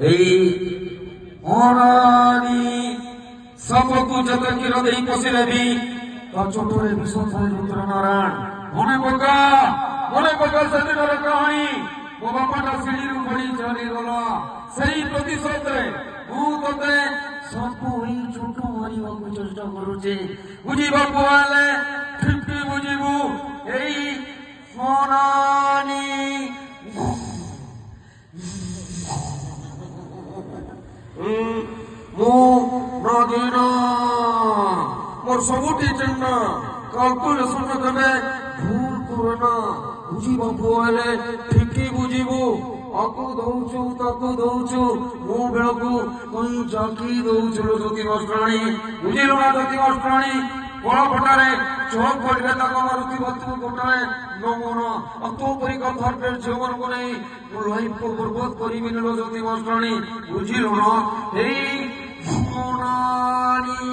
এই অনানি সবকু যত কির দেই পশিলেবি তো চোটরে বিশ্বসাই রুদ্র নারায়ণ মনে পকা সেদিনের কাহিনী ମୋ ବାପାଟା ସିଡ଼ିରୁ ପଡ଼ି ଚାଲିଗଲା ସେଇ ପ୍ରତିଶୋଧରେ ମୁଁ ତତେ ସବୁ ଏଇ ଛୋଟ ମାରିବାକୁ ଚେଷ୍ଟା କରୁଛି ବୁଝିବାକୁ ହେଲେ ଠିକ ବୁଝିବୁ ଏଇ ସ୍ମରଣୀ ମୁଁ ନଦୀର ମୋର ସବୁଠି ଚିହ୍ନ କାଲକୁଲେସନ କେବେ ଭୁଲ କରେ ନା ବୁଝିବାକୁ ହେଲେ ଠିକ ବୁଝିବୁ ଆକୁ ଦଉଛୁ ତାକୁ ଦଉଛୁ ମୋ ବେଳକୁ କଇଁ ଜାକି ଦଉଛୁ ଜ୍ୟୋତି ବସ୍ତ୍ରାଣୀ ବୁଝିଲୁ ନା ଜ୍ୟୋତି ବସ୍ତ୍ରାଣୀ କଳପଟାରେ ଚୋକ କରିବେ ତାକୁ ମାରୁଥିବ ତୁ ଗୋଟାଏ ନମନ ଆଉ ତୋ ପରି କଥାରେ ଝିଅମାନଙ୍କୁ ନେଇ ମୋ ଲାଇଫକୁ ବର୍ବାଦ କରିବିନି ଲୋ ଜ୍ୟୋତି ବସ୍ତ୍ରାଣୀ ବୁଝିଲୁ ନା ଏଇ ସ୍ମରଣୀ